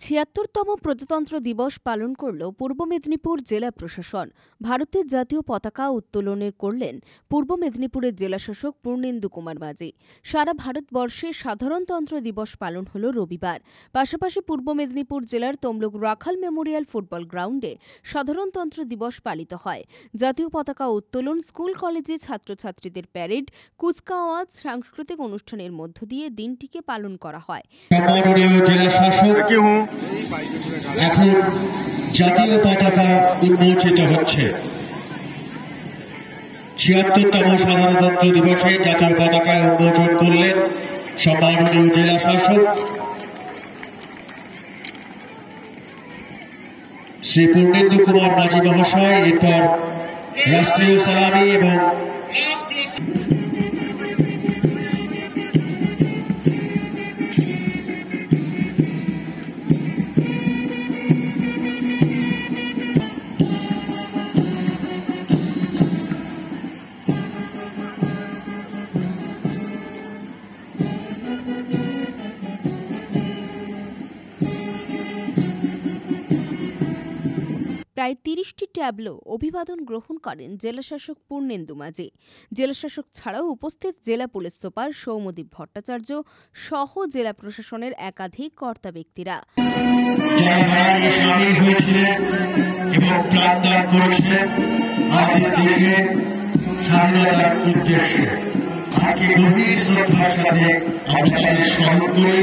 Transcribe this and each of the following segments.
৭৬তম প্রজাতন্ত্র দিবস পালন করল পূর্ব মেদিনীপুর জেলা প্রশাসন। ভারতের জাতীয় পতাকা উত্তোলনের করলেন পূর্ব মেদিনীপুরের জেলাশাসক পূর্ণেন্দু কুমার মাঝি। সারা ভারতবর্ষে সাধারণতন্ত্র দিবস পালন হল রবিবার। পাশাপাশি পূর্ব মেদিনীপুর জেলার তমলুক রাখাল মেমোরিয়াল ফুটবল গ্রাউন্ডে সাধারণতন্ত্র দিবস পালিত হয়। জাতীয় পতাকা উত্তোলন, স্কুল কলেজে ছাত্রছাত্রীদের প্যারেড, কুচকাওয়াজ, সাংস্কৃতিক অনুষ্ঠানের মধ্য দিয়ে দিনটিকে পালন করা হয়। এখন জাতীয় পতাকা উন্মোচিত হচ্ছে। ৭৬তম সাধারণতন্ত্র দিবসে জাতীয় পতাকা উন্মোচন করলেন সম্মাননীয় জেলা শাসক শ্রী পূর্ণেন্দু কুমার মাঝি মহাশয়। এরপর রাষ্ট্রীয় সালামি এবং প্রায় ৩০টি ট্যাবলো অভিবাদন গ্রহণ করেন জেলাশাসক পূর্ণেন্দু মাঝি। জেলাশাসক ছাড়াও উপস্থিত জেলা পুলিশ সুপার সৌম্যদীপ ভট্টাচার্য সহ জেলা প্রশাসনের একাধিক কর্তা ব্যক্তিরা স্বাধীনতার উদ্দেশ্যে আজকে গভীর শ্রদ্ধার সাথে আমরা তাদের স্মরণ করি।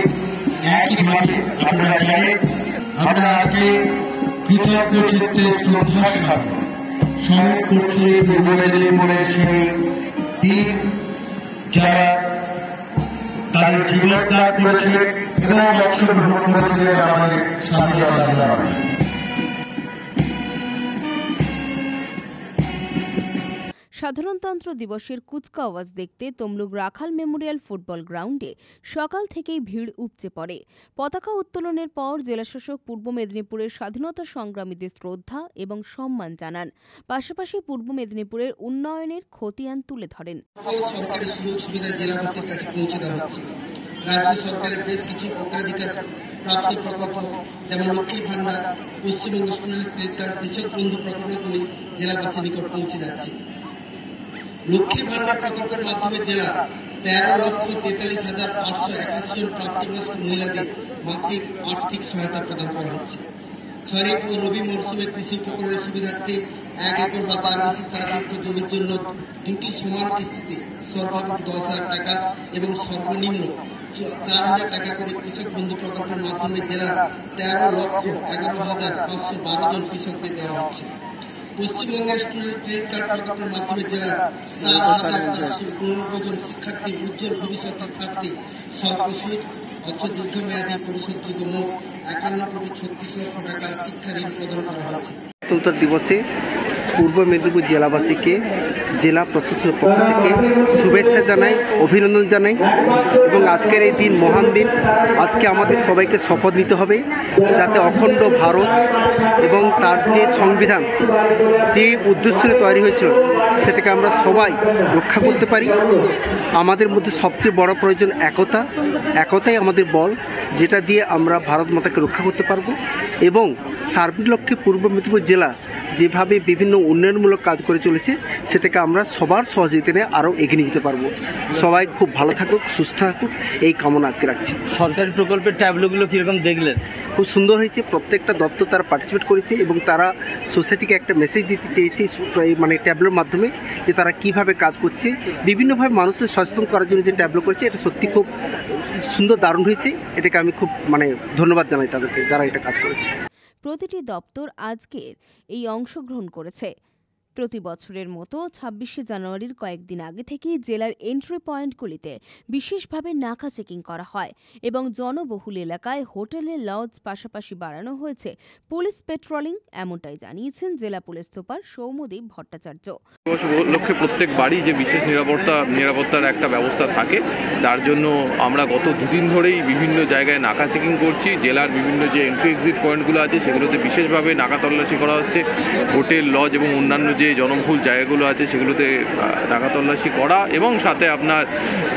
একইভাবে আপনারা জানেন, আমরা আজকে কৃতজ্ঞ চিত্তে শ্রদ্ধার সাথে স্মরণ করছি পূর্ব মেদিনীপুরের সেই দিন যারা তাদের জীবনদান করেছেন এবং অংশগ্রহণ করেছিলেন আমাদের স্বাধীনতা আন্দোলনে। সাধারণতন্ত্র দিবসের কুচকাওয়াজ দেখতে তমলুক রাখাল মেমোরিয়াল ফুটবল গ্রাউন্ডে সকাল থেকেই ভিড় উপচে পড়ে। পতাকা উত্তোলনের পর জেলাশাসক পূর্ব মেদিনীপুরের স্বাধীনতা সংগ্রামীদের শ্রদ্ধা এবং সম্মান জানান। পাশাপাশি পূর্ব মেদিনীপুরের উন্নয়নের খতিয়ান তুলে ধরেন। সরকারি সুযোগ সুবিধা জেলাবাসীর কাছে পৌঁছে দেওয়া হচ্ছে। রাজ্য সরকারের বেশ কিছু অগ্রাধিকার প্রাপ্ত প্রকল্প যেমন লক্ষ্মীর ভান্ডার, পশ্চিমবঙ্গ স্টুডেন্টস ক্রেডিট কার্ড, কৃষক বন্ধু প্রকল্পগুলি জেলাবাসীর নিকট পৌঁছে যাচ্ছে। লক্ষ্মীর ভান্ডার প্রকল্পের মাধ্যমে জেলা ১৩,৪৩,৮৮১ জন প্রাপ্তবয়স্ক মহিলাদের মাসিক আর্থিক সহায়তা প্রদান করা হচ্ছে। খরিফ ও রবি মরশুমে কৃষি উপকরণের সুবিধার্থে ১ একর বা তার বেশি চাষযোগ্য জমির জন্য দুটি সমান কিস্তিতে সর্বাধিক ১০,০০০ টাকা এবং সর্বনিম্ন ৪,০০০ টাকা করে কৃষক বন্ধু প্রকল্পের মাধ্যমে জেলার ১৩,১১,৫১২ জন কৃষকদের দেওয়া হচ্ছে। পশ্চিমবঙ্গের স্টুডেন্ট ক্রেডিট কার্ড প্রকল্পের মাধ্যমে জেলার ৪,৪৯৯ জন শিক্ষার্থীর উজ্জ্বল ভবিষ্যতের স্বার্থে স্বল্প সুদ অথচ দীর্ঘমেয়াদী পরিশোধযোগ্য মোট ৫১,৩৬,০০,০০০ টাকা শিক্ষা ঋণ প্রদান করা হয়েছে। সাধারণতন্ত্র দিবসে পূর্ব মেদিনীপুর জেলাবাসীকে জেলা প্রশাসনের পক্ষ থেকে শুভেচ্ছা জানাই, অভিনন্দন জানাই এবং আজকের এই দিন মহান দিন। আজকে আমাদের সবাইকে শপথ নিতে হবে যাতে অখণ্ড ভারত এবং তার যে সংবিধান যে উদ্দেশ্য তৈরি হয়েছিল সেটাকে আমরা সবাই রক্ষা করতে পারি। আমাদের মধ্যে সবচেয়ে বড় প্রয়োজন একতা। একতাই আমাদের বল, যেটা দিয়ে আমরা ভারত মাতাকে রক্ষা করতে পারবো এবং সার্বিক লক্ষ্যে পূর্ব মেদিনীপুর জেলা যেভাবে বিভিন্ন উন্নয়নমূলক কাজ করে চলেছে সেটাকে আমরা সবার সহযোগিতা নিয়ে আরও এগিয়ে নিয়ে যেতে পারবো। সবাই খুব ভালো থাকুক, সুস্থ থাকুক, এই কামনা আজকে রাখছি। সরকারি প্রকল্পের ট্যাবলোগুলো কীরকম দেখলেন? খুব সুন্দর হয়েছে। প্রত্যেকটা দপ্তর তারা পার্টিসিপেট করেছে এবং তারা সোসাইটিকে একটা মেসেজ দিতে চেয়েছে মানে ট্যাবলোর মাধ্যমে যে তারা কিভাবে কাজ করছে, বিভিন্নভাবে মানুষের সচেতন করার জন্য যে ট্যাবলো করেছে এটা সত্যি খুব সুন্দর, দারুণ হয়েছে। এটাকে আমি খুব ধন্যবাদ জানাই তাদেরকে যারা এটা কাজ করেছে। প্রতিটি দপ্তর আজকের এই অংশগ্রহণ করেছে। প্রতি বছরের মতো ২৬শে জানুয়ারির কয়েকদিন আগে থেকেই জেলার এন্ট্রি পয়েন্টগুলিতে বিশেষভাবে নাকা চেকিং করা হয় এবং জনবহুল এলাকায় হোটেলে লজ পাশাপাশি বাড়ানো হয়েছে পুলিশ পেট্রোলিং, এমনটাই জানিয়েছেন জেলা পুলিশ সুপার সৌম্যদীপ ভট্টাচার্য। লক্ষ্যে প্রত্যেক বাড়ি যে বিশেষ নিরাপত্তার একটা ব্যবস্থা থাকে, তার জন্য আমরা গত দুদিন ধরেই বিভিন্ন জায়গায় নাকা চেকিং করছি। জেলার বিভিন্ন যে এন্ট্রি এক্সিট পয়েন্টগুলো আছে সেগুলোতে বিশেষভাবে নাকা তল্লাশি করা হচ্ছে। হোটেল, লজ এবং অন্যান্য যে জনবহুল জায়গাগুলো আছে সেগুলোতে নাকা তল্লাশি করা এবং সাথে আপনার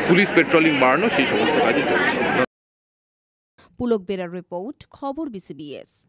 পুলিশ পেট্রোলিং বাড়ানো, সেই সমস্ত কাজই চলছে। পুলক বেরার রিপোর্ট, খবর BCBS।